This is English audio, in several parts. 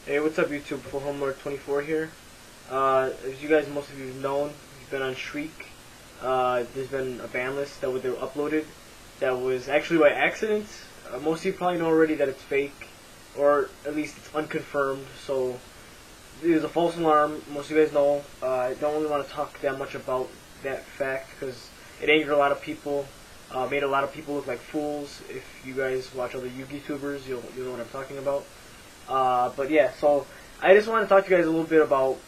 Hey, what's up YouTube? Full Homework 24 here. As you guys, most of you have known, we've been on Shriek. There's been a ban list that they were uploaded that was actually by accident. Most of you probably know already that it's fake, or at least it's unconfirmed, so it was a false alarm. Most of you guys know. I don't really want to talk that much about that fact because it angered a lot of people, made a lot of people look like fools. If you guys watch other YouTubers, you'll know what I'm talking about. But yeah, so I just want to talk to you guys a little bit about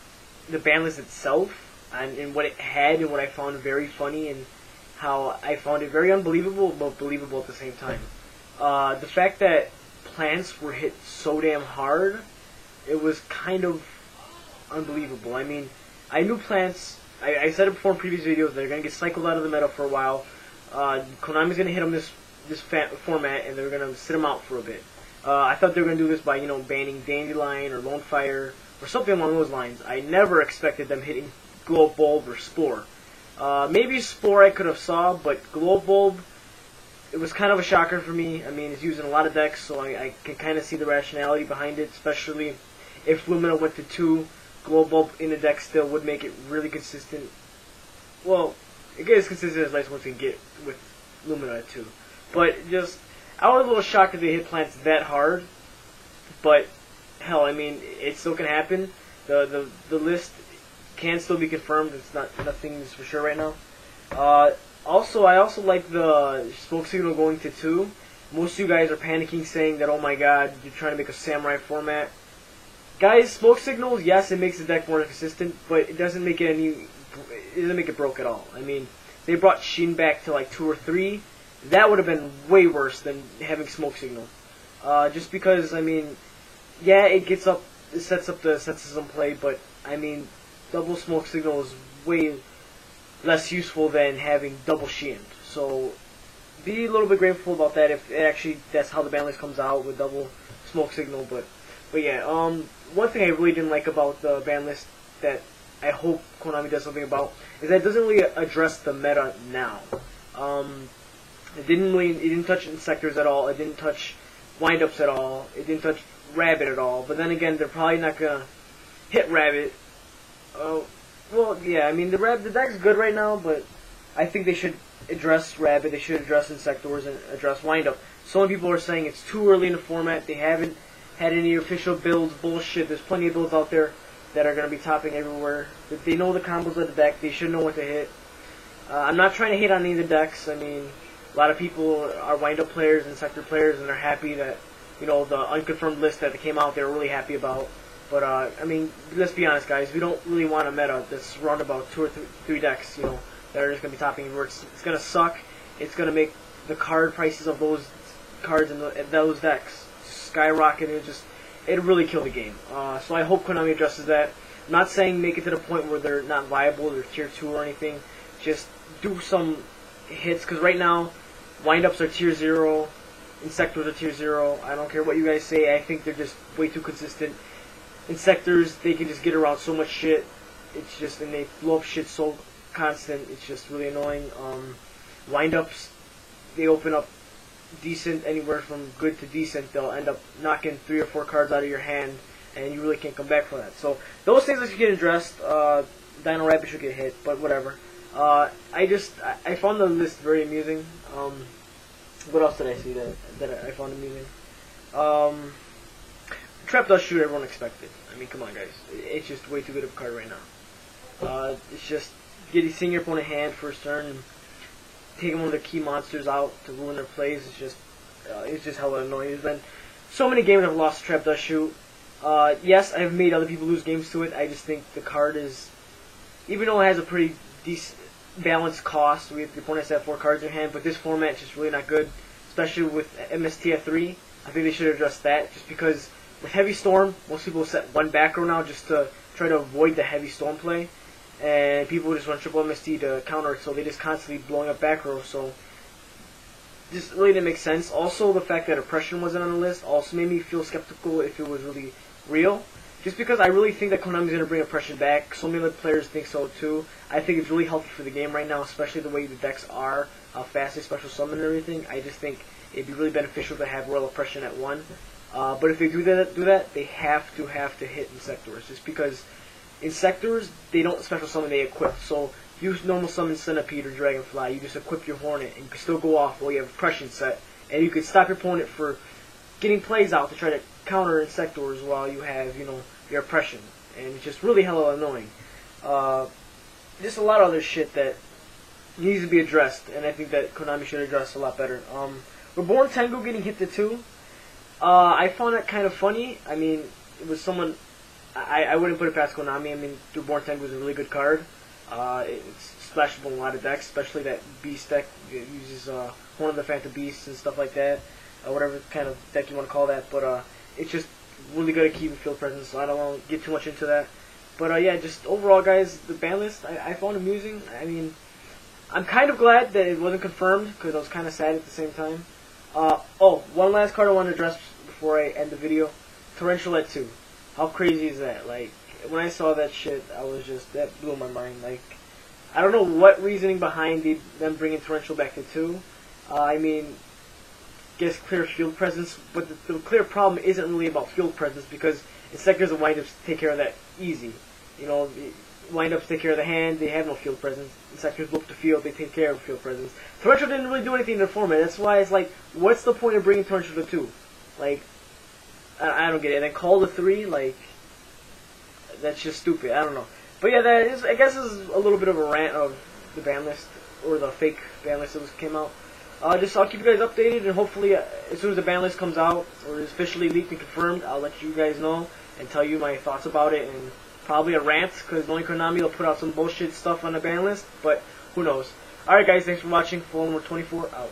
the ban list itself and what it had and what I found very funny and how I found it very unbelievable but believable at the same time. The fact that plants were hit so damn hard, it was kind of unbelievable. I mean, I knew plants, I said it before in previous videos, they're going to get cycled out of the meta for a while. Konami's going to hit them this format and they're going to sit them out for a bit. I thought they were going to do this by, banning Dandelion or Lone Fire or something along those lines. I never expected them hitting Glow Bulb or Spore. Maybe Spore I could have saw, but Glow Bulb, it was kind of a shocker for me. I mean, it's used in a lot of decks, so I can kind of see the rationality behind it, especially if Lumina went to 2. Glow Bulb in the deck still would make it really consistent. Well, it gets as consistent as Light Sword can get with Lumina at 2. But just, I was a little shocked that they hit plants that hard, but hell, I mean, it still can happen. The list can still be confirmed. It's nothing is for sure right now. Also, I also like the smoke signal going to 2. Most of you guys are panicking, saying that, oh my god, you're trying to make a samurai format. Guys, smoke signals, yes, it makes the deck more consistent, but it doesn't make it broke at all. I mean, they brought Shin back to like 2 or 3. That would have been way worse than having smoke signal. Just because, I mean, yeah, it sets up the set system play, but I mean, double smoke signal is way less useful than having double Shin. So be a little bit grateful about that if actually that's how the ban list comes out with double smoke signal. But yeah, one thing I really didn't like about the ban list that I hope Konami does something about is that it doesn't really address the meta now. It didn't touch Insectors at all. It didn't touch windups at all. It didn't touch Rabbit at all. But then again, they're probably not gonna hit Rabbit. Well, yeah. I mean, the deck's good right now, but I think they should address Rabbit. They should address Insectors and address windup. So many people are saying it's too early in the format. They haven't had any official builds. Bullshit. There's plenty of builds out there that are gonna be topping everywhere. If they know the combos of the deck, they should know what to hit. I'm not trying to hate on any of the decks. I mean, a lot of people are wind-up players and sector players, and they're happy that, the unconfirmed list that came out, they're really happy about. But, I mean, let's be honest, guys. We don't really want a meta that's run about 2 or 3 decks, that are just going to be topping everywhere. It's going to suck. It's going to make the card prices of those cards in those decks skyrocket. It'll really kill the game. So I hope Konami addresses that. I'm not saying make it to the point where they're not viable, they're tier 2 or anything. Just do some hits, because right now, windups are tier 0, Insectors are tier 0. I don't care what you guys say, I think they're just way too consistent. Insectors, they can just get around so much shit. It's just, and they blow up shit so constant, it's just really annoying. Windups, they open up decent, anywhere from good to decent. They'll end up knocking 3 or 4 cards out of your hand, and you really can't come back from that. So, those things that should get addressed. Dino Rabbit should get hit, but whatever. I found the list very amusing. What else did I see that I found amusing? Trap Dust Shoot, everyone expected. I mean, come on, guys. It's just way too good of a card right now. It's just seeing your opponent hand first turn and taking one of their key monsters out to ruin their plays. It's just hella annoying. There's been so many games I've lost to Trap Dust Shoot. Yes, I've made other people lose games to it. I just think the card is, even though it has a pretty decent balanced cost, your opponent has to have 4 cards in your hand, but this format is just really not good, especially with MST at 3. I think they should address that, just because with Heavy Storm, most people set 1 back row now just to try to avoid the Heavy Storm play, and people just run triple MST to counter it, so they just constantly blowing up back row, so this really didn't make sense. Also, the fact that Oppression wasn't on the list also made me feel skeptical if it was really real. Just because I really think that Konami's going to bring Oppression back. So many other players think so too. I think it's really healthy for the game right now, especially the way the decks are, how fast they special summon and everything. I just think it'd be really beneficial to have Royal Oppression at 1. But if they do that, they have to hit Insectors, just because Insectors, they don't special summon, they equip. So if you normal summon Centipede or Dragonfly, you just equip your Hornet and you can still go off while you have Oppression set, and you can stop your opponent for getting plays out to try to counter Insectors while you have, you know, your Oppression, and it's just really hella annoying. Just a lot of other shit that needs to be addressed, and I think that Konami should address a lot better. Reborn Tengu getting hit to 2. I found that kind of funny. I mean, it was someone. I wouldn't put it past Konami. I mean, Reborn Tengu is a really good card. It's splashable in a lot of decks, especially that Beast deck. It uses one of the Phantom Beasts and stuff like that. Whatever kind of deck you want to call that. But it's just really good at keeping field presence, so I don't want to get too much into that. But yeah, just overall, guys, the ban list, I found amusing. I mean, I'm kind of glad that it wasn't confirmed, because I was kind of sad at the same time. Oh, one last card I want to address before I end the video. Torrential at 2. How crazy is that? Like, when I saw that shit, I was just, that blew my mind. Like, I don't know what reasoning behind them bringing Torrential back to 2. I mean, guess clear field presence, but the clear problem isn't really about field presence, because Insectors and windups take care of that easy. You know, windups take care of the hand, they have no field presence. Insectors look to field, they take care of field presence. Torrential didn't really do anything in the format. That's why it's like, what's the point of bringing Torrential to 2? Like, I don't get it. And then Call to 3, like, that's just stupid. I don't know. But yeah, that is, I guess this is a little bit of a rant of the ban list, or the fake ban list that came out. I'll keep you guys updated, and hopefully as soon as the ban list comes out, or is officially leaked and confirmed, I'll let you guys know and tell you my thoughts about it, and probably a rant, because only Konami will put out some bullshit stuff on the ban list, but who knows. Alright guys, thanks for watching. Full number 24 out.